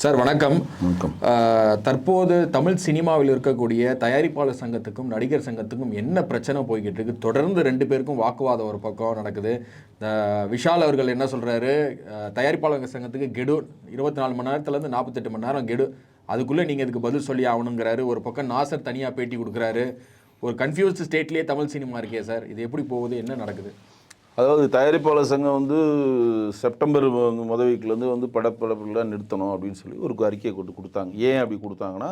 Sir வணக்கம். வணக்கம். தற்போது தமிழ் சினிமாவில் இருக்கக்கூடிய தயாரிப்பாளர் சங்கத்துக்கும் நடிகர் சங்கத்துக்கும் என்ன பிரச்சனை போய்கிட்டு இருக்கு? தொடர்ந்து ரெண்டு பேருக்கும் வாக்குவாதம் ஒரு பக்கம் நடக்குது. விஷால் அவர்கள் என்ன சொல்கிறாரு, தயாரிப்பாளர் சங்கத்துக்கு கெடு 24 மணி நேரத்துலேருந்து 48 மணி நேரம் கெடு, அதுக்குள்ளே நீங்கள் இதுக்கு பதில் சொல்லி ஆகணுங்கிறாரு. ஒரு பக்கம் நாசர் தனியாக பேட்டி கொடுக்குறாரு. ஒரு கன்ஃபியூஸ்டு ஸ்டேட்லேயே தமிழ் சினிமா இருக்கே சார், இது எப்படி போகுது, என்ன நடக்குது? அதாவது தயாரிப்பாளர் சங்கம் செப்டம்பர் வீக்லேருந்து படப்படப்பெல்லாம் நிறுத்தணும் அப்படின்னு சொல்லி ஒரு அறிக்கையை கொடுத்தாங்க. ஏன் அப்படி கொடுத்தாங்கன்னா,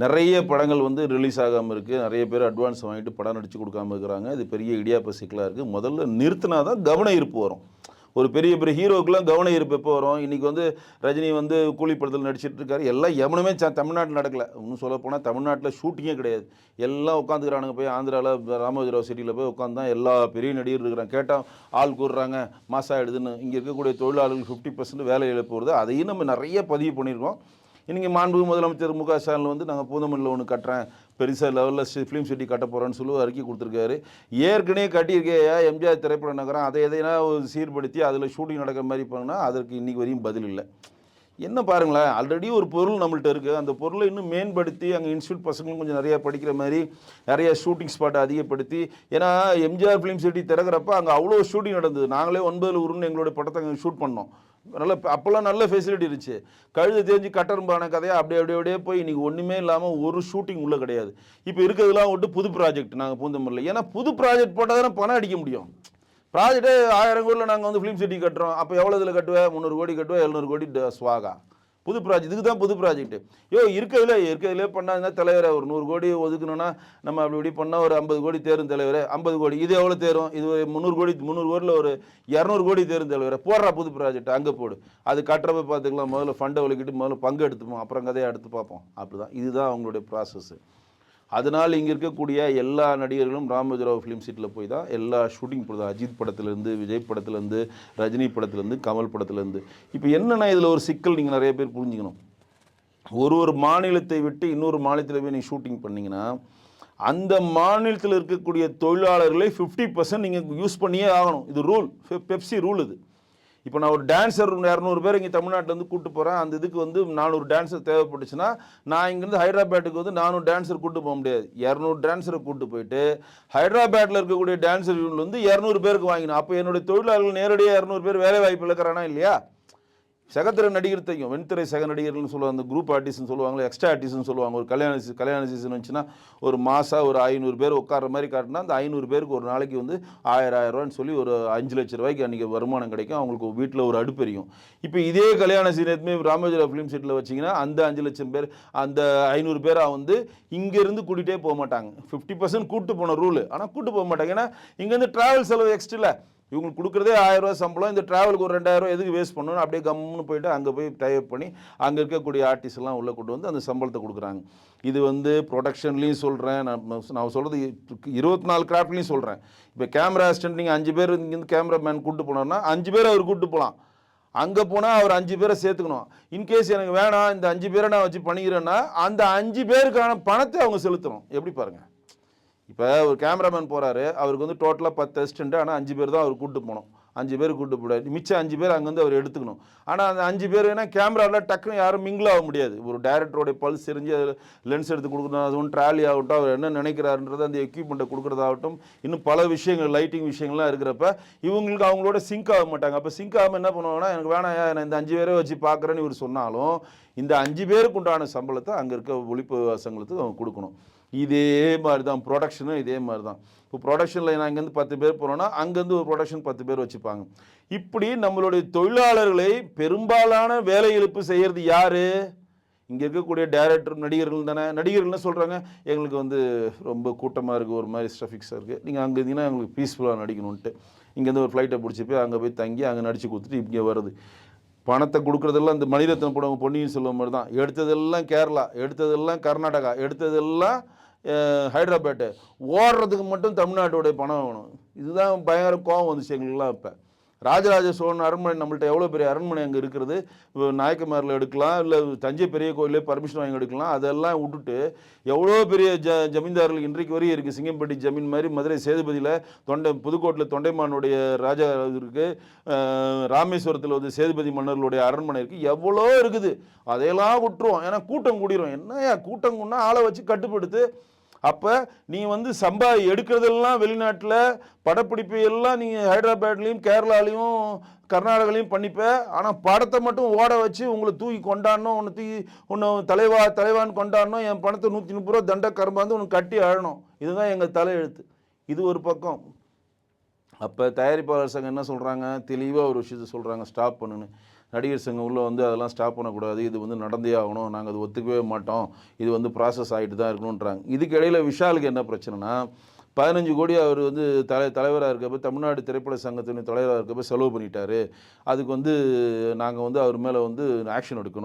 நிறைய படங்கள் ரிலீஸ் ஆகாமல் இருக்குது, நிறைய பேர் அட்வான்ஸ் வாங்கிட்டு படம் நடித்து கொடுக்காமல் இருக்கிறாங்க. இது பெரிய இடியாப்ப சிக்கலாக இருக்குது. முதல்ல நிறுத்தினா தான் கவன ஈர்ப்பு வரும். ஒரு பெரிய பெரிய ஹீரோக்கெலாம் கவன ஈர்ப்பு எப்போ வரும்? இன்றைக்கி ரஜினி கூலி படத்தில் நடிச்சிட்டு இருக்காரு. எல்லாம் எவனுமே தமிழ்நாட்டில் நடக்கலை. இன்னும் சொல்லப்போனால் தமிழ்நாட்டில் ஷூட்டிங்கே கிடையாது. எல்லாம் உட்காந்துக்கிறானுங்க. போய் ஆந்திராவில் ராமோஜிராவ் சிட்டியில் போய் உட்காந்து தான் எல்லா பெரிய நடிகர் இருக்கிறாங்க. கேட்டால் ஆள் கூடுறாங்க, மாசம் ஆகிடுதுன்னு. இங்கே இருக்கக்கூடிய தொழிலாளர்கள் 50% வேலை இழப்பு வருது. அதையும் நம்ம நிறைய பதிவு பண்ணியிருக்கோம். இன்றைக்கி மாண்பு முதலமைச்சர் மு க ஸ்டாலின் நாங்கள் பூந்தமல்லியில் ஒன்று கட்டுறேன், பெருசாக லெவலில் ஃபிலிம் சிட்டி கட்ட போகிறேன்னு சொல்லி அறிக்கை கொடுத்துருக்காரு. ஏற்கனவே கட்டியிருக்கையா எம்ஜிஆர் திரைப்பட நகரம், அதை எதைனா சீர்படுத்தி அதில் ஷூட்டிங் நடக்கிற மாதிரி பண்ணால் அதற்கு இன்றைக்கி வரையும் பதில் இல்லை. என்ன பாருங்களேன், ஆல்ரெடி ஒரு பொருள் நம்மள்ட்ட இருக்குது. அந்த பொருளை இன்னும் மேம்படுத்தி அங்கே இன்ஸ்டியூட் பசங்களும் கொஞ்சம் நிறையா படிக்கிற மாதிரி நிறைய ஷூட்டிங் ஸ்பாட்டை அதிகப்படுத்தி, ஏன்னா எம்ஜிஆர் ஃபிலிம் சிட்டி திறக்கிறப்ப அங்கே அவ்வளோ ஷூட்டிங் நடந்தது. நாங்களே 9 ஊருன்னு எங்களுடைய படத்தை அங்கே ஷூட் பண்ணோம். நல்ல அப்போல்லாம் நல்ல ஃபெசிலிட்டி இருந்துச்சு. கழுது தெரிஞ்சு கட்டரும்பான கதையாக அப்படியே போய் இன்றைக்கி ஒன்றுமே இல்லாமல் ஒரு ஷூட்டிங் உள்ளே கிடையாது. இப்போ இருக்கிறதுலாம் விட்டு புது ப்ராஜெக்ட் நாங்கள் பூந்தமல்லியில். ஏன்னா புது ப்ராஜெக்ட் போட்டால் தானே பணம் அடிக்க முடியும். ப்ராஜெக்டே 1000 கோடியில் நாங்கள் ஃபிலிம் சிட்டி கட்டுறோம். அப்போ எவ்வளோ இதில் கட்டுவேன்? 300 கோடி கட்டுவேன், 700 கோடி ஸ்வாகா. புது ப்ராஜெக்ட், இதுக்கு தான் புது ப்ராஜெக்ட்டு. இருக்கிறதுலே பண்ணால் தலைவரை ஒரு 100 கோடி ஒதுக்கணும்னா நம்ம அப்படி பண்ணால் ஒரு 50 கோடி தேரும் தலைவரை. 50 கோடி இது எவ்வளோ தேரும்? இது 300 கோடியில் ஒரு 200 கோடி தேரும் தலைவரை. போடுறா புது ப்ராஜெக்ட், அங்கே போடு. அது கட்டுறப்ப பார்த்துக்கலாம். முதல்ல ஃபண்டை ஒழிக்கிட்டு முதல்ல பங்கு எடுத்துப்போம், அப்புறம் கதையை எடுத்து பார்ப்போம். அப்படி தான் இதுதான் அவங்களுடைய ப்ராசஸ்ஸு. அதனால் இங்கே இருக்கக்கூடிய எல்லா நடிகர்களும் ராமோஜிராவ் ஃபிலிம் சிட்டியில் போய் தான் எல்லா ஷூட்டிங் போடுது. அஜித் படத்துலேருந்து, விஜய் படத்துலேருந்து, ரஜினி படத்துலேருந்து, கமல் படத்துலேருந்து. இப்போ என்னென்னா இதில் ஒரு சிக்கல் நீங்கள் நிறைய பேர் புரிஞ்சுக்கணும். ஒரு மாநிலத்தை விட்டு இன்னொரு மாநிலத்தில் போய் நீங்கள் ஷூட்டிங் பண்ணிங்கன்னா அந்த மாநிலத்தில் இருக்கக்கூடிய தொழிலாளர்களை 50% நீங்கள் யூஸ் பண்ணியே ஆகணும். இது ரூல், பெப்சி ரூல் இது. இப்போ நான் ஒரு டான்ஸர் 200 பேர் இங்கே தமிழ்நாட்டிலேருந்து கூப்பிட்டு போகிறேன். அந்த இதுக்கு 400 டான்ஸர் தேவைப்பட்டுச்சுன்னா நான் இங்கேருந்து ஹைதராபாத்துக்கு 400 டான்ஸர் கூப்பிட்டு போக முடியாது. 200 டான்ஸரை கூப்பிட்டு போயிட்டு ஹைதராபாத்தில் இருக்கக்கூடிய டான்ஸர் யூனியன் 200 பேருக்கு வாங்கினோம். அப்போ என்னுடைய தொழிலாளர்கள் நேரடியாக 200 பேர் வேலை வாய்ப்பு இழக்கிறானா இல்லையா? சகத்திர நடிகர் தெரியும், வெண்திரை சக நடிகர்கள்னு சொல்லுவாங்க, அந்த குரூப் ஆர்டிஸ்ட்னு சொல்லுவாங்க, எக்ஸ்ட்ரா ஆர்டிஸ்ட்னு சொல்லுவாங்க. ஒரு கல்யாண சீசன் வந்துச்சுன்னா ஒரு மாதம் ஒரு 500 பேர் உட்கார மாதிரி காட்டினா அந்த 500 பேருக்கு ஒரு நாளைக்கு 1000 ரூபான்னு சொல்லி ஒரு 5 லட்ச ரூபாய்க்கு அன்றைக்கி வருமானம் கிடைக்கும். அவங்களுக்கு வீட்டில் ஒரு அடுப்பு எரியும். இப்போ இதே கல்யாண சீனத்துமே ராமோஜிராவ் ஃபிலிம் சிட்டியில் வச்சிங்கன்னா அந்த 5 லட்சம் பேர், அந்த 500 பேராக இங்கேருந்து கூட்டிகிட்டே போக மாட்டாங்க. 50% கூப்பிட்டு போன ரூலு, ஆனால் கூப்பிட்டு போக மாட்டாங்க. ஏன்னா இங்கேருந்து ட்ராவல் செலவு எக்ஸ்ட்ரா. இவங்களுக்கு கொடுக்குறதே 1000 ரூபா சம்பளம், இந்த ட்ராவலுக்கு ஒரு 2000 ரூபா எதுக்கு வேஸ்ட் பண்ணணும்? அப்படியே கம்முன்னு போயிட்டு அங்கே போய் டைப் பண்ணி அங்கே இருக்கக்கூடிய ஆர்டிஸ்ட்லாம் உள்ளே கொண்டு அந்த சம்பளத்தை கொடுக்குறாங்க. இது ப்ரொடக்ஷன்லேயும் சொல்கிறேன், நான் சொல்கிறது 24 கிராஃப்ட்லேயும் சொல்கிறேன். இப்போ கேமரா அசிஸ்டன்ட் நீங்கள் 5 பேர் இங்கேருந்து கேமராமேன் கூப்பிட்டு போனோன்னா 5 பேர் அவர் கூப்பிட்டு போகலாம். அங்கே போனால் அவர் 5 பேரை சேர்த்துக்கணும். இன்கேஸ் எனக்கு வேணாம், இந்த 5 பேரை நான் வச்சு பண்ணிக்கிறேன்னா அந்த 5 பேருக்கான பணத்தை அவங்க செலுத்தணும். எப்படி பாருங்கள், இப்போ ஒரு கேமராமேன் போகிறாரு, அவருக்கு டோட்டலாக 10 அசிஸ்டண்ட்டு, ஆனால் 5 பேர் தான் அவர் கூப்பிட்டு போகணும். 5 பேர் கூப்பிட்டு போடாது, மிச்சம் 5 பேர் அங்கேருந்து அவர் எடுத்துக்கணும். ஆனால் அந்த 5 பேர் ஏன்னா கேமராவில் டக்குன்னு யாரும் மிங்கிள் ஆக முடியாது. ஒரு டைரக்டரோடைய பல்ஸ் தெரிஞ்சு அதில் லென்ஸ் எடுத்து கொடுக்கணும், அதுவும் ட்ராலி ஆகட்டும், அவர் என்ன நினைக்கிறாருன்றது அந்த எக்யூப்மெண்ட்டை கொடுக்குறதாகட்டும், இன்னும் பல விஷயங்கள், லைட்டிங் விஷயங்கள்லாம் இருக்கிறப்ப இவங்களுக்கு அவங்களோட சிங்க் ஆக மாட்டாங்க. அப்போ சிங்க் ஆகாமல் என்ன பண்ணுவாங்கன்னா, எனக்கு வேணாம், நான் இந்த 5 பேரை வச்சு பார்க்குறேன்னு இவர் சொன்னாலும் இந்த 5 பேருக்கு உண்டான சம்பளத்தை அங்கே இருக்க ஒளிப்பு சம்பளத்துக்கு அவங்க கொடுக்கணும். இதே மாதிரி தான் ப்ரொடக்ஷனும் இதே மாதிரி தான். இப்போ ப்ரொடக்ஷனில் நான் இங்கேருந்து 10 பேர் போகிறோன்னா அங்கேருந்து ஒரு ப்ரொடக்ஷன் 10 பேர் வச்சுப்பாங்க. இப்படி நம்மளுடைய தொழிலாளர்களை பெரும்பாலான வேலை இழப்பு செய்கிறது யார்? இங்கே இருக்கக்கூடிய டைரக்டர், நடிகர்கள் தானே. நடிகர்கள் என்ன சொல்கிறாங்க, எங்களுக்கு ரொம்ப கூட்டமாக இருக்குது, ஒரு மாதிரி ஸ்டஃபிக்ஸாக இருக்குது, நீங்கள் அங்கே இருந்தீங்கன்னா எங்களுக்கு பீஸ்ஃபுல்லாக நடிக்கணுன்ட்டு இங்கேருந்து ஒரு ஃப்ளைட்டை பிடிச்சி போய் அங்கே போய் தங்கி அங்கே நடித்து கொடுத்துட்டு இங்கே வருது. பணத்தை கொடுக்குறதெல்லாம் இந்த மணிரத்னம் படம் பொன்னியின் செல்வன் மாதிரி தான். எடுத்ததெல்லாம் கேரளா, எடுத்ததெல்லாம் கர்நாடகா, எடுத்ததெல்லாம் ஹைதராபாத்து, ஓடுறதுக்கு மட்டும் தமிழ்நாட்டோடைய பணம் வேணும். இதுதான் பயங்கர கோவம் வந்துச்சு எங்களுக்குலாம். இப்போ ராஜராஜ சோழன் அரண்மனை நம்மள்ட்ட எவ்வளோ பெரிய அரண்மனை அங்கே இருக்கிறது, நாயக்கமாரில் எடுக்கலாம், இல்லை தஞ்சை பெரிய கோயிலே பர்மிஷன் வாங்கி எடுக்கலாம். அதெல்லாம் விட்டுட்டு எவ்வளோ பெரிய ஜமீன்தார்கள் இன்றைக்கு வரையும் இருக்குது. சிங்கம்பட்டி ஜமீன் மாதிரி மதுரை சேதுபதியில் புதுக்கோட்டையில் தொண்டைமானுடைய ராஜா இருக்குது, ராமேஸ்வரத்தில் வந்து சேதுபதி மன்னர்களுடைய அரண்மனை இருக்குது, எவ்வளோ இருக்குது. அதையெல்லாம் விட்டுருவோம். ஏன்னா கூட்டம் கூடிரும். என்னையா கூட்டம் கூடனா ஆளை வச்சு கட்டுப்படுத்து. அப்போ நீ வந்து எடுக்கிறதெல்லாம் வெளிநாட்டில் படப்பிடிப்பு எல்லாம் நீங்கள் ஹைதராபாத்லேயும் கேரளாலையும் கர்நாடகாலையும் பண்ணிப்ப. ஆனால் படத்தை மட்டும் ஓட வச்சு உங்களை தூக்கி கொண்டாடணும், உன்னை தலைவான்னு கொண்டாடணும், என் பணத்தை 130 ரூபா தண்டை கரும்பாந்து உனக்கு கட்டி அழணும். இதுதான் எங்கள் தலையெழுத்து. இது ஒரு பக்கம். அப்போ தயாரிப்பாளர் சங்கம் என்ன சொல்கிறாங்க, தெளிவாக ஒரு விஷயத்தை சொல்கிறாங்க, ஸ்டாப் பண்ணுன்னு. நடிகர் சங்கம் உள்ள வந்து அதெல்லாம் ஸ்டாப் பண்ணக்கூடாது, இது வந்து நடந்தே ஆகணும், நாங்கள் அது ஒத்துக்கவே மாட்டோம், இது வந்து ப்ராசஸ் ஆகிட்டு தான் இருக்கணுன்றாங்க. இதுக்கு இடையில் விஷாலுக்கு என்ன பிரச்சனைனா, 15 கோடி அவர் வந்து தலைவராக இருக்கப்போ, தமிழ்நாடு திரைப்பட சங்கத்தின் தலைவராக இருக்கப்போ செலவு பண்ணிட்டாரு. அதுக்கு வந்து நாங்கள் வந்து அவர் மேலே வந்து ஆக்ஷன் எடுக்க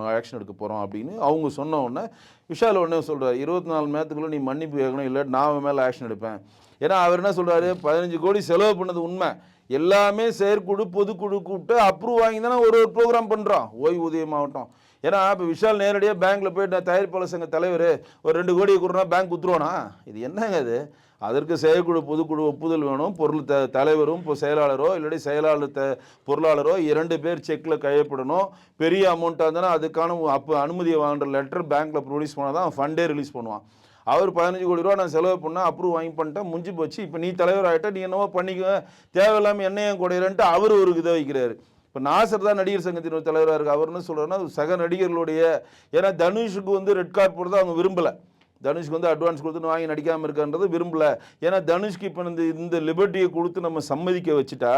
போகிறோம் அப்படின்னு அவங்க சொன்ன உடனே விஷால் உடனே சொல்கிறார், 24 மணி நேரத்துக்குள்ளே நீ மன்னிப்பு கேட்கணும், இல்லை நான் அவன் மேலே ஆக்ஷன் எடுப்பேன். ஏன்னா அவர் என்ன சொல்கிறாரு, 15 கோடி செலவு பண்ணது உண்மை, எல்லாமே செயற்குழு பொதுக்குழு கூப்பிட்டு அப்ரூவ் வாங்கி தானே ஒரு ப்ரோக்ராம் பண்ணுறோம் ஓய்வூதியம் ஆகட்டும். ஏன்னா இப்போ விஷால் நேரடியாக பேங்க்கில் போய்ட்டு நான் தயாரிப்பாளர் சங்க தலைவர் ஒரு 2 கோடி கொடுனா பேங்க் குத்துருவானா? இது என்னங்க அது? அதற்கு செயற்குழு பொதுக்குழு ஒப்புதல் வேணும். தலைவரும் இப்போ செயலாளரோ இல்லாட்டி செயலாளர் பொருளாளரோ 2 பேர் செக்கில் கையப்படணும். பெரிய அமௌண்ட்டாக இருந்தாலும் அதுக்கான அனுமதியை வாங்குற லெட்டர் பேங்க்கில் ப்ரொடியூஸ் பண்ணால் தான் ஃபண்டே ரிலீஸ் பண்ணுவான். அவர் 15 கோடி ரூபா நான் செலவு பண்ணால் அப்ரூவ் வாங்கி பண்ணிட்டேன், முடிஞ்சு போச்சு. இப்போ நீ தலைவர் ஆகிட்ட, நீ என்னவோ பண்ணிக்க, தேவையில்லாமல் என்னையும் குடையிறன்ட்டு அவர் ஒரு இதை வைக்கிறாரு. இப்போ நாசர் தான் நடிகர் சங்கத்தின் ஒரு தலைவராக இருக்குது. அவர் என்ன சொல்கிறாருன்னா, சக நடிகர்களுடைய, ஏன்னா தனுஷுக்கு வந்து ரெட் கார்டு போடுறது அவங்க விரும்பலை, தனுஷ்க்கு வந்து அட்வான்ஸ் கொடுத்து வாங்கி நடிக்காமல் இருக்கான்றது விரும்பலை. ஏன்னா தனுஷ்க்கு இப்போ இந்த லிபர்ட்டியை கொடுத்து நம்ம சம்மதிக்க வச்சுட்டா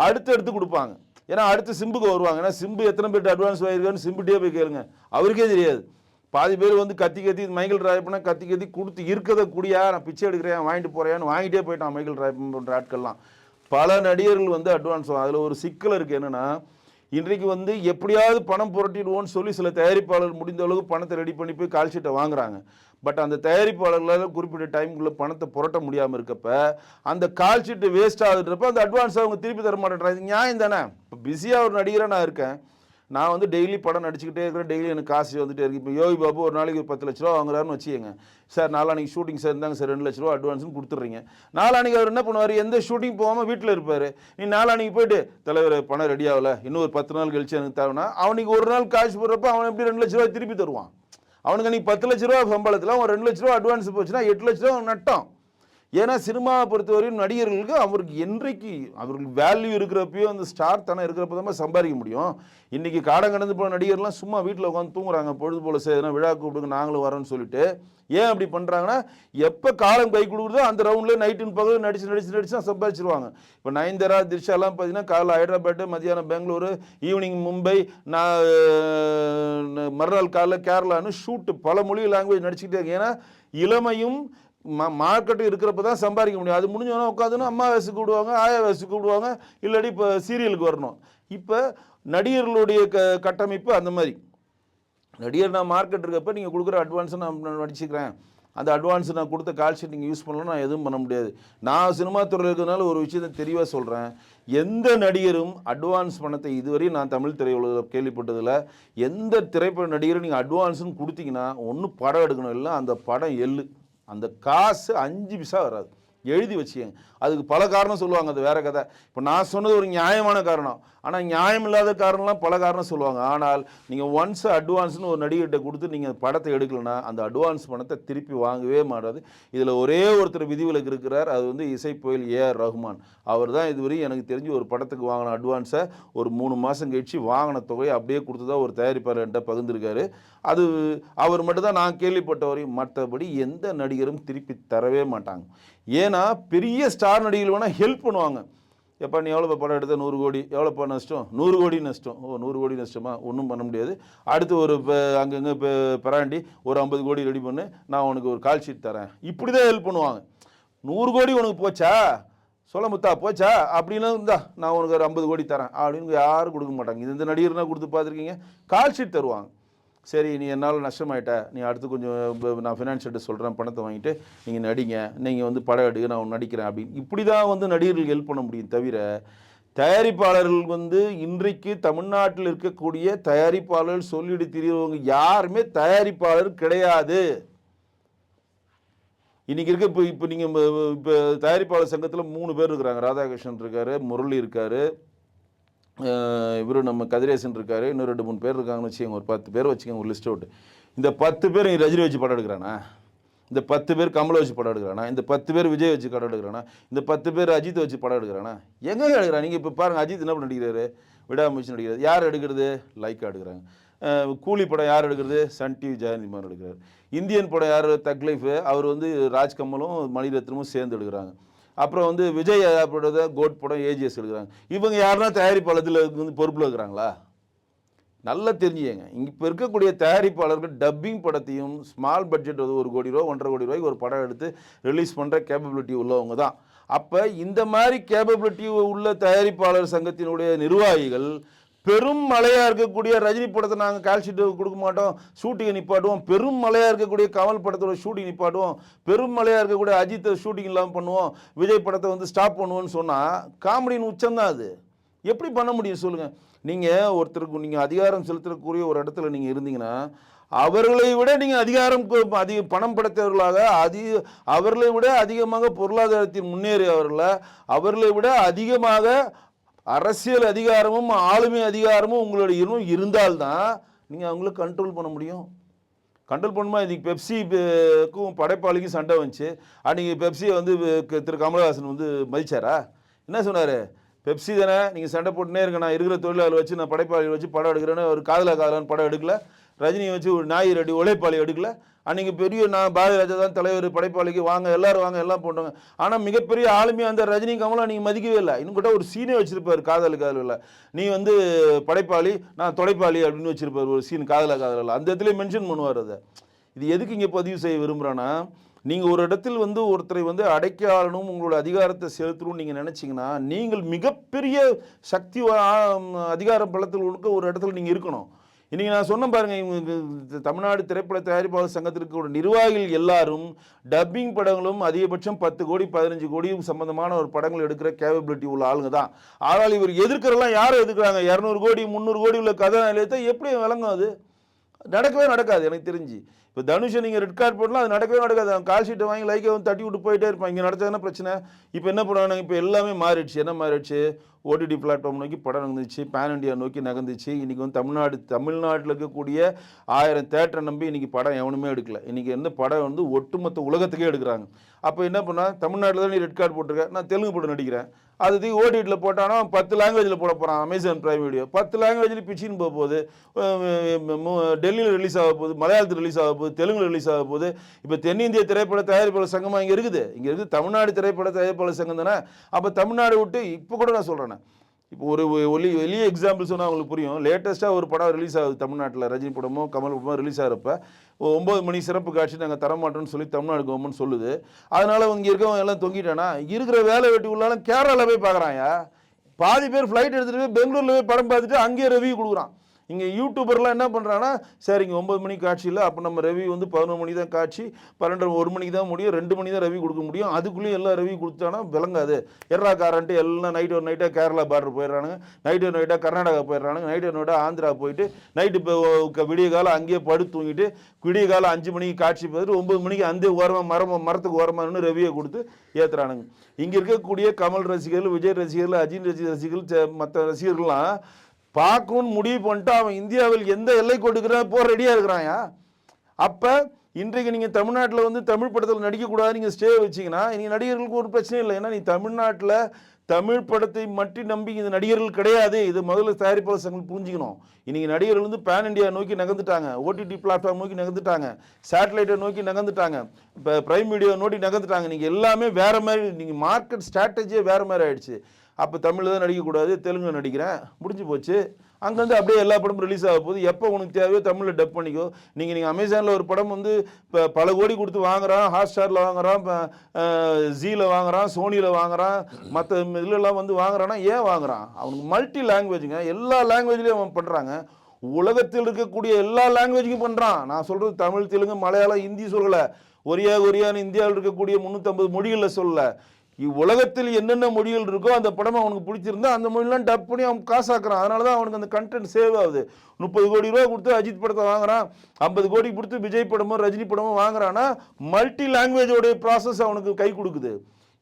அடுத்து கொடுப்பாங்க. ஏன்னா அடுத்து சிம்புக்கு வருவாங்க. ஏன்னா சிம்பு எத்தனை பேர்ட்டு அட்வான்ஸ் வாங்கியிருக்கான்னு சிம்புட்டே போய் கேளுங்க, அவருக்கே தெரியாது. பாதி பேர் வந்து கத்தி மைக்கேல் ராயப்பனா கத்தி கொடுத்து இருக்கிறத கூடியா, நான் பிச்சை எடுக்கிறேன் வாங்கிட்டு போகிறேன்னு வாங்கிட்டே போயிட்டான் மைக்கேல் ராயப்பன் போன்ற ஆட்கள்லாம். பல நடிகர்கள் வந்து அட்வான்ஸ் அதில் ஒரு சிக்கல் இருக்குது. என்னென்னா, இன்றைக்கு வந்து எப்படியாவது பணம் புரட்டிடுவோன்னு சொல்லி சில தயாரிப்பாளர்கள் முடிந்த அளவுக்கு பணத்தை ரெடி பண்ணி போய் கால் ஷீட்டை வாங்குறாங்க. பட் அந்த தயாரிப்பாளர்களால் குறிப்பிட்ட டைமுக்குள்ளே பணத்தை புரட்ட முடியாமல் இருக்கப்ப அந்த கால் ஷீட்டு வேஸ்ட் ஆகுதுன்றப்ப அந்த அட்வான்ஸ் அவங்க திருப்பி தர மாட்டேன்றாங்க. நியாயம் தானே? இப்போ பிஸியாக ஒரு நடிகராக நான் இருக்கேன், நான் வந்து டெய்லி படம் நடிச்சுக்கிட்டே இருக்கிறேன், டெய்லி எனக்கு காசு வந்துகிட்டே இருக்குது. இப்போ யோகி பாபு ஒரு நாளைக்கு 10 லட்ச ரூபா வாங்குறாருன்னு வச்சுக்கோங்க சார், நாளானிக்கு ஷூட்டிங் சார் இருந்தாங்க சார் 2 லட்ச ரூபா அட்வான்ஸ்னு கொடுத்துட்றீங்க. நாளானிக்கு அவர் என்ன பண்ணுவார், எந்த ஷூட்டிங் போகாமல் வீட்டில் இருப்பார். நீ நாளானிக்கு போய்ட்டு தலைவர் பணம் ரெடி ஆகலை, இன்னும் ஒரு 10 நாள் கழிச்சு எனக்கு தேவைன்னா அவனுக்கு ஒரு நாள் காசு போடுறப்ப அவன் எப்படி 2 லட்ச ரூபா திருப்பி தருவான்? அவனுக்கு நீ 10 லட்ச ரூபா சம்பளத்தில் அவன் 2 லட்ச ரூபா அட்வான்ஸ் போச்சுன்னா 8 லட்ச ரூபா நட்டம். ஏன்னா சினிமாவை பொறுத்தவரையும் நடிகர்களுக்கு அவருக்கு என்றைக்கு அவருக்கு வேல்யூ இருக்கிறப்பயோ அந்த ஸ்டார் தானே இருக்கிறப்ப தான் சம்பாதிக்க முடியும். இன்றைக்கி காடம் கடந்து போன நடிகர்லாம் சும்மா வீட்டில் உட்காந்து தூங்குறாங்க, பொழுது போல செய்யணும், விழா கூப்பிடுங்க நாங்களும் வரோன்னு சொல்லிட்டு. ஏன் அப்படி பண்ணுறாங்கன்னா, எப்போ காலம் கை கொடுக்குறதோ அந்த ரவுண்டில் நைட்டுன்னு பகல் நடிச்சு சம்பாதிச்சிருவாங்க. இப்போ நயன்தாரா திரிஷாலாம் பார்த்தீங்கன்னா காலைல ஹைதராபாத்து, மத்தியானம் பெங்களூரு, ஈவினிங் மும்பை, மறுநாள் காலைல கேரளான்னு ஷூட்டு பல மொழி லாங்குவேஜ் நடிச்சுக்கிட்டே இருக்கு. ஏன்னா இளமையும் மார்க்கெட்டு இருக்கிறப்ப தான் சம்பாதிக்க முடியும். அது முடிஞ்சவொன்னே உட்காந்துன்னா அம்மா வயசுக்கு கூப்பிடுவாங்க, ஆயா வயசுக்கு கூப்பிடுவாங்க, இல்லாட்டி இப்போ சீரியலுக்கு வரணும். இப்போ நடிகர்களுடைய கட்டமைப்பு அந்த மாதிரி. நடிகர் நான் மார்க்கெட் இருக்கப்போ நீங்கள் கொடுக்குற அட்வான்ஸை நான் நடிச்சுக்கிறேன், அந்த அட்வான்ஸ் நான் கொடுத்த கால் ஷீட் நீங்கள் யூஸ் பண்ணலாம், நான் எதுவும் பண்ண முடியாது. நான் சினிமா துறையில் இருக்கிறதுனால ஒரு விஷயத்தை தெளிவாக சொல்கிறேன், எந்த நடிகரும் அட்வான்ஸ் பணத்தை இதுவரையும் நான் தமிழ் திரையுலகில் கேள்விப்பட்டதில், எந்த திரைப்பட நடிகரும் நீங்கள் அட்வான்ஸுன்னு கொடுத்தீங்கன்னா ஒன்று படம் எடுக்கணும், இல்லை அந்த படம் அந்த காசு 5 பைசா வராது. எழுதி வச்சுக்கங்க. அதுக்கு பல காரணம் சொல்லுவாங்க, அது வேறு கதை. இப்போ நான் சொன்னது ஒரு நியாயமான காரணம், ஆனால் நியாயம் இல்லாத காரணம்லாம் பல காரணம் சொல்லுவாங்க. ஆனால் நீங்கள் ஒன்ஸ் அட்வான்ஸ்னு ஒரு நடிகர்கிட்ட கொடுத்து நீங்கள் படத்தை எடுக்கலைன்னா அந்த அட்வான்ஸ் பணத்தை திருப்பி வாங்கவே மாட்டாது. இதில் ஒரே ஒருத்தர் விதிவிலக்கு இருக்கிறார், அது வந்து இசை புயல் ஏஆர் ரஹ்மான். அவர் தான் இதுவரையும் எனக்கு தெரிஞ்சு ஒரு படத்துக்கு வாங்கின அட்வான்ஸை ஒரு 3 மாதம் கழிச்சு வாங்கின தொகையை அப்படியே கொடுத்து தான் ஒரு தயாரிப்பாளர்கிட்ட பகிர்ந்துருக்காரு. அது அவர் மட்டும்தான் நான் கேள்விப்பட்ட வரையும். மற்றபடி எந்த நடிகரும் திருப்பி தரவே மாட்டாங்க. ஏன்னா பெரிய ஸ்டார் நடிகர்கள் வேணால் ஹெல்ப் பண்ணுவாங்க. எப்போ நீ எவ்வளோ படம் எடுத்த 100 கோடி, எவ்வளோப்பா நஷ்டம், 100 கோடி நஷ்டம். 100 கோடி நஷ்டமா, ஒன்றும் பண்ண முடியாது, அடுத்து ஒரு அங்கங்கே பெராண்டி ஒரு 50 கோடி ரெடி பண்ணு, நான் உனக்கு ஒரு கால் ஷீட் தரேன், இப்படி தான் ஹெல்ப் பண்ணுவாங்க. 100 கோடி உனக்கு போச்சா, சொல்ல முத்தா போச்சா அப்படின்னு இருந்தா நான் உனக்கு ஒரு 50 கோடி தரேன் அப்படின்னு யாரும் கொடுக்க மாட்டாங்க. இந்த நடிகர்னா கொடுத்து பார்த்துருக்கீங்க, கால் ஷீட் தருவாங்க. சரி நீ என்னால் நஷ்டமாயிட்ட, நீ அடுத்து கொஞ்சம் நான் ஃபினான்ஷியல்கிட்ட சொல்கிறேன், பணத்தை வாங்கிட்டு நீங்கள் நடிங்க, நீங்கள் வந்து படம் எடுக்க நான் நடிக்கிறேன் அப்படின்னு. இப்படி தான் வந்து நடிகர்கள் ஹெல்ப் பண்ண முடியும். தவிர தயாரிப்பாளர்கள் வந்து இன்றைக்கு தமிழ்நாட்டில் இருக்கக்கூடிய தயாரிப்பாளர்கள் சொல்லிட்டு திரியவங்க யாருமே தயாரிப்பாளர் கிடையாது. இன்னைக்கு இருக்க இப்போ நீங்கள் இப்போ தயாரிப்பாளர் சங்கத்தில் 3 பேர் இருக்கிறாங்க. ராதாகிருஷ்ணன் இருக்காரு, முரளி இருக்காரு, இவரு நம்ம கதிரேசன் இருக்காரு, இன்னும் 2-3 பேர் இருக்காங்கன்னு வச்சுக்கோங்க. ஒரு 10 பேர் வச்சுக்கோங்க, ஒரு லிஸ்ட் அவுட். இந்த 10 பேர் ரஜினி வச்சு படம் எடுக்கிறானா? இந்த 10 பேர் கமலை வச்சு படம் எடுக்கிறானா? இந்த 10 பேர் விஜய் வச்சு படம் எடுக்கிறானா? இந்த 10 பேர் அஜித்தை வச்சு படம் எடுக்கிறானா? எங்கே எடுக்கிறான்? நீங்கள் இப்போ பாருங்கள், அஜித் என்ன நடிக்கிறாரு? விடாமுயற்சி நடிக்கிறார். யார் எடுக்கிறது? லைக்கா எடுக்கிறாங்க. கூலி படம் யார் எடுக்கிறது? சன் டிவி ஜெயந்திமான் எடுக்கிறார். இந்தியன் படம் யார்? தக் லைஃப், அவர் வந்து ராஜ்கமலும் மணிரத்னமும் சேர்ந்து எடுக்கிறாங்க. அப்புறம் வந்து விஜய் படத்தை கோட் படம் ஏஜிஎஸ் எடுக்கிறாங்க. இவங்க யாருன்னா தயாரிப்பாளத்தில் வந்து பொறுப்பில் இருக்கிறாங்களா? நல்லா தெரிஞ்சுங்க. இங்கே இப்போ இருக்கக்கூடிய தயாரிப்பாளர்கள் டப்பிங் படத்தையும் ஸ்மால் பட்ஜெட் 1 கோடி ரூபா 1.5 கோடி ரூபாய்க்கு ஒரு படம் எடுத்து ரிலீஸ் பண்ணுற கேப்பபிலிட்டி உள்ளவங்க தான். அப்போ இந்த மாதிரி கேப்பபிலிட்டி உள்ள தயாரிப்பாளர் சங்கத்தினுடைய நிர்வாகிகள் பெரும் மலையாக இருக்கக்கூடிய ரஜினி படத்தை நாங்கள் கால்ஷீட்டு கொடுக்க மாட்டோம், ஷூட்டிங்கை நிப்பாட்டுவோம், பெரும் மலையாக இருக்கக்கூடிய கமல் படத்தோட ஷூட்டிங் நிப்பாட்டுவோம், பெரும் மலையாக இருக்கக்கூடிய அஜித்தை ஷூட்டிங் இல்லாமல் பண்ணுவோம், விஜய் படத்தை வந்து ஸ்டாப் பண்ணுவோன்னு சொன்னால் காமெடியின் உச்சம்தான் அது. எப்படி பண்ண முடியும் சொல்லுங்கள்? நீங்கள் ஒருத்தருக்கு நீங்கள் அதிகாரம் செலுத்தக்கூடிய ஒரு இடத்துல நீங்கள் இருந்தீங்கன்னா அவர்களை விட நீங்கள் அதிக பணம் படைத்தவர்களாக அவர்களை விட அதிகமாக பொருளாதாரத்தில் முன்னேறியவர்கள அவர்களை விட அதிகமாக அரசியல் அதிகாரமும் ஆளுமை அதிகாரமும் உங்களுடைய இருந்தால்தான் நீங்கள் அவங்கள கண்ட்ரோல் பண்ண முடியும். கண்ட்ரோல் பண்ணுமா? இதுக்கு பெப்சிக்கும் படைப்பாளிக்கும் சண்டை வந்துச்சு. அன்றைக்கி பெப்சியை வந்து திரு கமலஹாசன் வந்து மதிச்சாரா? என்ன சொன்னார்? பெப்சி தானே, நீங்கள் சண்டை போட்டுனே இருக்க, நான் இருக்கிற தொழிலாளர் வச்சு நான் படைப்பாளி வச்சு படம் எடுக்கிறேன்னு ஒரு காதலான்னு படம் எடுக்கல. ரஜினியை வச்சு ஒரு நாய் ரெடி உழைப்பாளி எடுக்கல. அன்றைக்கி பெரிய நான் பாரதிராஜா தான் தலைவர், படைப்பாளிக்கு வாங்க எல்லோரும் வாங்க எல்லாம் போட்டாங்க. ஆனால் மிகப்பெரிய ஆளுமையாக அந்த ரஜினி கமலா நீங்கள் மதிக்கவே இல்லை. இன்னும் கூட ஒரு சீனே வச்சுருப்பார் காதலில், நீ வந்து படைப்பாளி நான் தொலைப்பாளி அப்படின்னு வச்சுருப்பார் ஒரு சீன் காதலில். அந்த இடத்துலேயே மென்ஷன் பண்ணுவார். அதை இது எதுக்கு இங்கே பதிவு செய்ய விரும்புகிறேன்னா, நீங்கள் ஒரு இடத்தில் வந்து ஒருத்தரை வந்து அடைக்க ஆளணும், உங்களோட அதிகாரத்தை செலுத்தணும்னு நீங்கள் நினச்சிங்கன்னா நீங்கள் மிகப்பெரிய சக்தி அதிகார பலத்தில் இருக்க ஒரு இடத்துல நீங்கள் இருக்கணும். இன்றைக்கி நான் சொன்ன பாருங்கள், இவங்க தமிழ்நாடு திரைப்பட தயாரிப்பாளர் சங்கத்திற்கு ஒரு நிர்வாகிகள் எல்லாரும் டப்பிங் படங்களும் அதிகபட்சம் 10 கோடி 15 கோடியும் சம்பந்தமான ஒரு படங்கள் எடுக்கிற கேப்பபிலிட்டி உள்ள ஆளுங்க தான். ஆனால் இவர் எதிர்க்கிறலாம் யாரும் எதிர்க்கிறாங்க? 200 கோடி 300 கோடி உள்ள கதாநாயகத்தை எப்படி விளங்கும்? அது நடக்கவே நடக்காது எனக்கு தெரிஞ்சு. இப்போ தனுஷை நீங்கள் ரெட் கார்டு போடலாம், அது நடக்கவே நடக்காது. அவன் கால் ஷீட்டை வாங்கி லைக்கை வந்து தட்டி விட்டு போயிட்டே இருப்பான். இங்கே நடத்ததுன்னா பிரச்சனை. இப்போ என்ன பண்ணுவாங்க? இப்போ எல்லாமே மாறிடுச்சு. என்ன மாறிடுச்சு? ஓடிடி பிளாட்ஃபார்ம் நோக்கி படம் நகர்ந்துச்சு, பேன் இண்டியா நோக்கி நகர்ந்துச்சு. இன்றைக்கி வந்து தமிழ்நாட்டில் இருக்கக்கூடிய 1000 தேட்டரை நம்பி இன்றைக்கி படம் எவனுமே எடுக்கல. இன்றைக்கி எந்த படம் வந்து ஒட்டுமொத்த உலகத்துக்கே எடுக்கிறாங்க. அப்போ என்ன பண்ணால், தமிழ்நாட்டில் தான் நீ ரெட் கார்டு போட்டிருக்க, நான் தெலுங்கு படம் நடிக்கிறேன், அது ஓடிடியில் போட்டானா 10 லாங்குவேஜில் போட போகிறான். அமேசான் பிரைம் வீடியோ 10 லாங்குவேஜில் பிச்சின்னு போக போகுது. டெல்லியில் ரிலீஸ் ஆக போகுது, மலையாளத்தில் ரிலீஸ் ஆக போகுது, தெலுங்கில் ரிலீஸ் ஆக போகுது. இப்போ தென்னிந்திய திரைப்பட தயாரிப்பாளர் சங்கமாக இங்கே இருக்குது தமிழ்நாடு திரைப்பட தயாரிப்பாளர் சங்கம் தானே. அப்போ தமிழ்நாடு விட்டு இப்போ கூட நான் சொல்கிறேன், இப்போ ஒரு எளிய எக்ஸாம்பிள் சொன்னால் அவங்களுக்கு புரியும். லேட்டஸ்ட்டாக ஒரு படம் ரிலீஸ் ஆகுது தமிழ்நாட்டில், ரஜினி படமோ கமல் படமோ ரிலீஸ் ஆகிறப்ப 9 மணி சிறப்பு காட்சி நாங்கள் தரமாட்டோம்னு சொல்லி தமிழ்நாடு கவர்மெண்ட் சொல்லுது. அதனால் இங்கே இருக்கவங்க எல்லாம் தொங்கிட்டானா, இருக்கிற வேலை வெட்டி உள்ளாலும் கேரளாவில் போய் பார்க்குறாயா. பாதி பேர் ஃப்ளைட் எடுத்துகிட்டு போய் பெங்களூரில் போய் படம் பார்த்துட்டு அங்கேயே ரிவ்யூ கொடுக்குறான். இங்கே யூடியூபர்லாம் என்ன பண்ணுறாங்கன்னா, சரி இங்கே 9 மணிக்கு காட்சி இல்லை, அப்போ நம்ம ரிவ்யூ வந்து 11 மணி தான் காட்சி, 12 1 மணிக்கு தான் முடியும், 2 மணி தான் ரிவ்யூ கொடுக்க முடியும். அதுக்குள்ளேயும் எல்லாம் ரிவ்யூ கொடுத்தானா விளங்காது. காரன்ட்டு எல்லாம் நைட் ஒரு நைட்டாக கேரளா பார்டர் போயிடுறானுங்க, நைட் ஒரு நைட்டாக கர்நாடகா போயிடுறானுங்க, நைட் ஒரு நைட்டாக ஆந்திரா போயிட்டு நைட்டு இப்போ விடிய காலம் அங்கேயே படுத்து தூங்கிட்டு விடிய காலம் 5 மணிக்கு காட்சி பார்த்துட்டு 9 மணிக்கு அந்த ஓரமாக மரத்துக்கு ஓரமானு ரிவ்யூ கொடுத்து ஏற்றுறானுங்க. இங்கே இருக்கக்கூடிய கமல் ரசிகர்கள், விஜய் ரசிகர்கள், அஜித் ரசிகர்கள், மற்ற ரசிகர்கள்லாம் பார்க்கணும்னு முடிவு பண்ணிட்டு அவன் இந்தியாவில் எந்த எல்லை கொடுக்குறான் போக ரெடியாக இருக்கிறாயா. அப்போ இன்றைக்கு நீங்கள் தமிழ்நாட்டில் வந்து தமிழ் படத்தில் நடிக்கக்கூடாது நீங்கள் ஸ்டே வச்சிங்கன்னா இன்றைக்கி நடிகர்களுக்கு ஒரு பிரச்சனையும் இல்லை. ஏன்னா நீ தமிழ்நாட்டில் தமிழ் படத்தை மட்டும் நம்பி இந்த நடிகர்கள் கிடையாது. இது முதல்ல தயாரிப்பாளர் சங்கம் புரிஞ்சுக்கணும். இன்றைக்கி நடிகர்கள் வந்து பேன் இண்டியா நோக்கி நகர்ந்துட்டாங்க, ஓடிடி பிளாட்ஃபார்ம் நோக்கி நகர்ந்துட்டாங்க, சேட்டலைட்டை நோக்கி நகர்ந்துட்டாங்க, இப்போ பிரைம் வீடியோ நோக்கி நகர்ந்துட்டாங்க. நீங்கள் எல்லாமே வேறு மாதிரி, நீங்கள் மார்க்கெட் ஸ்ட்ராட்டஜியே வேறு மாதிரி ஆகிடுச்சு. அப்போ தமிழில் தான் நடிக்கக்கூடாது, தெலுங்கு நடிக்கிறேன், முடிஞ்சு போச்சு. அங்கேருந்து அப்படியே எல்லா படமும் ரிலீஸ் ஆக போகுது. எப்போ உனக்கு தேவையோ தமிழில் டப் பண்ணிக்கோ. நீங்கள் அமேசானில் ஒரு படம் வந்து இப்போ பல கோடி கொடுத்து வாங்குறான், ஹாட்ஸ்டாரில் வாங்குறான், ஜீயில் வாங்குறான், சோனியில் வாங்குறான், மற்ற இதிலெல்லாம் வந்து வாங்குறான்னா ஏன் வாங்குறான்? அவனுக்கு மல்டி லாங்குவேஜுங்க, எல்லா லாங்குவேஜ்லேயும் அவன் பண்ணுறாங்க. உலகத்தில் இருக்கக்கூடிய எல்லா லாங்குவேஜுக்கும் பண்ணுறான். நான் சொல்கிறது தமிழ், தெலுங்கு, மலையாளம், ஹிந்தி சொல்லலை, ஒரியான்னு இந்தியாவில் இருக்கக்கூடிய 350 மொழிகளில் சொல்லலை. உலகத்தில் என்னென்ன மொழிகள் இருக்கோ அந்த படம் அவனுக்கு பிடிச்சிருந்தா அந்த மொழியெல்லாம் டப் பண்ணி அவன் காசாக்குறான். அதனால தான் அவனுக்கு அந்த கண்டென்ட் சேவ் ஆகுது. 30 கோடி ரூபா கொடுத்து அஜித் படத்தை வாங்குறான், 50 கோடி கொடுத்து விஜய் படமோ ரஜினி படமோ வாங்குறான்னா மல்டி லாங்குவேஜோடைய ப்ராசஸ் அவனுக்கு கை கொடுக்குது.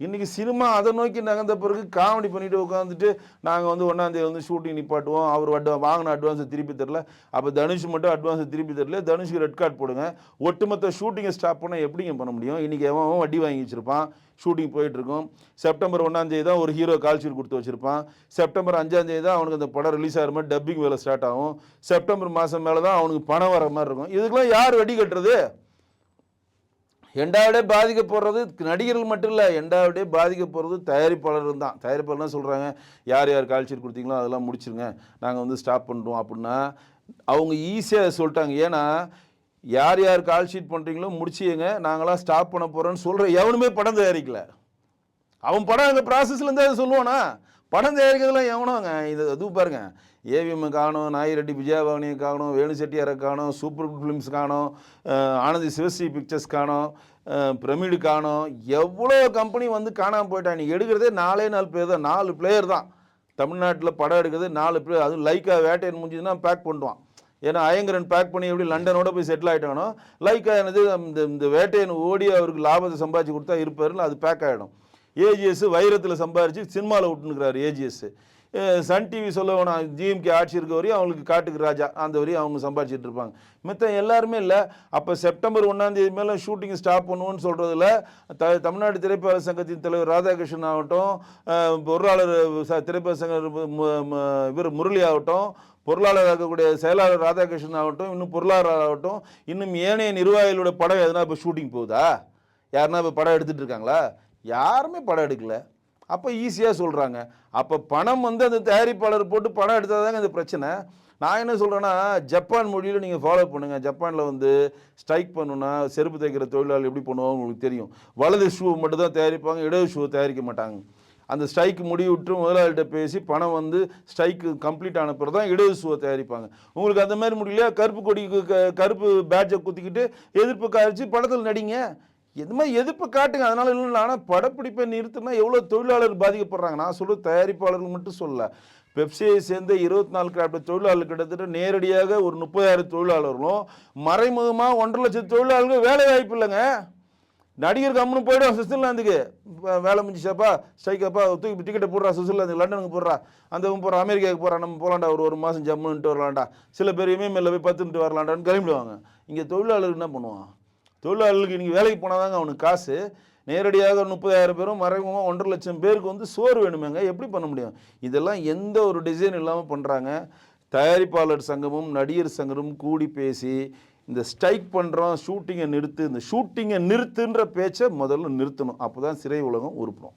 இன்றைக்கி சினிமா அதை நோக்கி நகர்ந்த பிறகு காமெடி பண்ணிட்டு உட்காந்துட்டு நாங்கள் வந்து 1ஆம் தேதி வந்து ஷூட்டிங் நிப்பாட்டுவோம், அவர் வாங்கின அட்வான்ஸை திருப்பி தரல, அப்போ தனுஷ் மட்டும் அட்வான்ஸை திருப்பி தரல, தனுஷ்க்கு ரெட் கார்டு போடுங்க. ஒட்டுமொத்த ஷூட்டிங்கை ஸ்டாப் பண்ணால் எப்படிங்க பண்ண முடியும்? இன்றைக்கி எவன் வட்டி வாங்கி வச்சுருப்பான், ஷூட்டிங் போயிட்டுருக்கும். செப்டம்பர் 1ஆம் தேதி தான் ஒரு ஹீரோ கால் ஷீட் கொடுத்து வச்சுருப்பான். செப்டம்பர் 5ஆம் தேதி தான் அவனுக்கு அந்த படம் ரிலீஸ் ஆகிற மாதிரி டப்பிங் வேலை ஸ்டார்ட் ஆகும். செப்டம்பர் மாதம் மேலே தான் அவனுக்கு பணம் வர மாதிரி இருக்கும். இதுக்கெல்லாம் யார் வட்டி கட்டுறது? எண்டாவிடே பாதிக்க போகிறது நடிகர்கள் மட்டும் இல்லை, எண்டாவிடே பாதிக்க போகிறது தயாரிப்பாளர்கள் தான். தயாரிப்பாளர்லாம் சொல்கிறாங்க யார் யார் கால் ஷீட் கொடுத்தீங்களோ அதெல்லாம் முடிச்சிருங்க, நாங்கள் வந்து ஸ்டாப் பண்ணுறோம் அப்படின்னா அவங்க ஈஸியாக சொல்லிட்டாங்க. ஏன்னா யார் யார் கால் ஷீட் பண்ணுறீங்களோ முடிச்சிங்க, நாங்களாம் ஸ்டாப் பண்ண போகிறோன்னு சொல்கிற எவனுமே படம் தயாரிக்கல. அவன் படம் அங்கே ப்ராசஸ்லேருந்து அதை சொல்லுவானா? படம் தயாரிக்கிறதுலாம் எவனோங்க இது அதுவும் பாருங்கள், ஏவிஎம் காணும், நாய் ரெட்டி விஜயபாவனியை காணும், வேணு செட்டியாரை காணும், சூப்பர் ஃபிலிம்ஸ் காணும், ஆனந்தி சிவஸ்ரீ பிக்சர்ஸ் காணும், பிரமிடு காணும், எவ்வளோ கம்பெனி வந்து காணாமல் போயிட்டான். நீ எடுக்கிறதே 4 பேர் தான், 4 பிளேயர் தான் தமிழ்நாட்டில் படம் எடுக்கிறது 4 பிளேயர். அதுவும் லைக்கா வேட்டையன் முடிஞ்சதுன்னா பேக் பண்ணுவான். ஏன்னா அயங்கரன் பேக் பண்ணி எப்படி லண்டனோட போய் செட்டில் ஆகிட்டானோ லைக்கா எனது இந்த வேட்டையன் ஓடி அவருக்கு லாபத்தை சம்பாதிச்சு கொடுத்தா இருப்பாருன்னு அது பேக் ஆகிடும். ஏஜிஎஸ் வைரத்தில் சம்பாரித்து சினிமாவில் விட்டுனுக்கிறாரு ஏஜிஎஸ். சன் டிவி சொல்ல வேணாம், ஜிஎம்கே ஆட்சி இருக்க வரையும் அவங்களுக்கு காட்டுக்கு ராஜா அந்த வரையும் அவங்க சம்பாதிச்சிட்டு இருப்பாங்க. மற்ற எல்லாருமே இல்லை. அப்போ செப்டம்பர் 1ஆம் தேதி மேலே ஷூட்டிங் ஸ்டாப் பண்ணுவோன்னு சொல்கிறதுல தமிழ்நாடு திரைப்பட சங்கத்தின் தலைவர் ராதாகிருஷ்ணன் ஆகட்டும், பொருளாளர் திரைப்பட சங்க இவர் முரளி ஆகட்டும், பொருளாளர் ஆகக்கூடிய செயலாளர் ராதாகிருஷ்ணன் ஆகட்டும், இன்னும் பொருளாளர் ஆகட்டும், இன்னும் ஏனைய நிர்வாகிகளோட படம் எதனா இப்போ ஷூட்டிங் போகுதா? யாருன்னா இப்போ படம் எடுத்துகிட்டு இருக்காங்களா? யாருமே படம் எடுக்கலை. அப்போ ஈஸியாக சொல்கிறாங்க. அப்போ பணம் வந்து அந்த தயாரிப்பாளர் போட்டு படம் எடுத்தால் தாங்க இந்த பிரச்சனை. நான் என்ன சொல்கிறேன்னா, ஜப்பான் மொழியில் நீங்கள் ஃபாலோ பண்ணுங்கள். ஜப்பானில் வந்து ஸ்ட்ரைக் பண்ணுன்னா செருப்பு தைக்கிற தொழிலாளர் எப்படி பண்ணுவாங்க உங்களுக்கு தெரியும். வலது ஷூ மட்டும் தான் தயாரிப்பாங்க, இடது ஷூ தயாரிக்க மாட்டாங்க. அந்த ஸ்ட்ரைக்கு முடிவிட்டு முதலாளிகிட்ட பேசி பணம் வந்து ஸ்ட்ரைக்கு கம்ப்ளீட் ஆன பிறகு தான் இடது ஷூவை தயாரிப்பாங்க. உங்களுக்கு அந்த மாதிரி முடியலையா? கருப்பு கொடிக்கு கருப்பு பேட்சை குத்திக்கிட்டு எதிர்ப்பு காய்ச்சி படத்தில் நடிங்க, எது மாதிரி எதிர்ப்பு காட்டுங்க. அதனால இல்லை. ஆனால் படப்பிடிப்பை நிறுத்தினா எவ்வளோ தொழிலாளர்கள் பாதிக்கப்படுறாங்க. நான் சொல்ல தயாரிப்பாளர்கள் மட்டும் சொல்ல, பெப்சியை சேர்ந்த 24 கிராஃப்ட் தொழிலாளர்கள் கிட்டத்தட்ட நேரடியாக ஒரு 30,000 தொழிலாளர்களும் மறைமுகமாக 1.5 லட்சம் தொழிலாளர்கள் வேலை வாய்ப்பு இல்லைங்க. நடிகர் கம்முன்னு போய்டும் சுவிட்சர்லாந்துக்கு, வேலை முடிஞ்சிச்சாப்பா ஸ்ட்ரைக்காப்பா தூக்கி டிக்கெட்டை போடுறா, சுவிட்சர்லாந்து லண்டனுக்கு போடுறா, அந்த போடுறா, அமெரிக்காவுக்கு போகிறா, நம்ம போகலாண்டா ஒரு மாதம் ஜம்முன்ட்டு வரலாண்டா, சில பேர் இமேமில் போய் 10 மினிட் வரலாண்டான்னு கிளம்பிடுவாங்க. இங்கே தொழிலாளர்கள் என்ன பண்ணுவான்? தொழிலாளர்களுக்கு இன்றைக்கி வேலைக்கு போனால் தாங்க அவனுக்கு காசு. நேரடியாக 30,000 பேரும் மறைமுகமாக 1.5 லட்சம் பேருக்கு வந்து சோறு வேணுமேங்க, எப்படி பண்ண முடியும்? இதெல்லாம் எந்த ஒரு டிசைன் இல்லாமல் பண்ணுறாங்க. தயாரிப்பாளர் சங்கமும் நடிகர் சங்கமும் கூடி பேசி இந்த ஸ்ட்ரைக் பண்ணுறோம், ஷூட்டிங்கை நிறுத்து, இந்த ஷூட்டிங்கை நிறுத்துன்ற பேச்சை முதல்ல நிறுத்தணும். அப்போ தான் சிறை உலகம் உருப்படும்.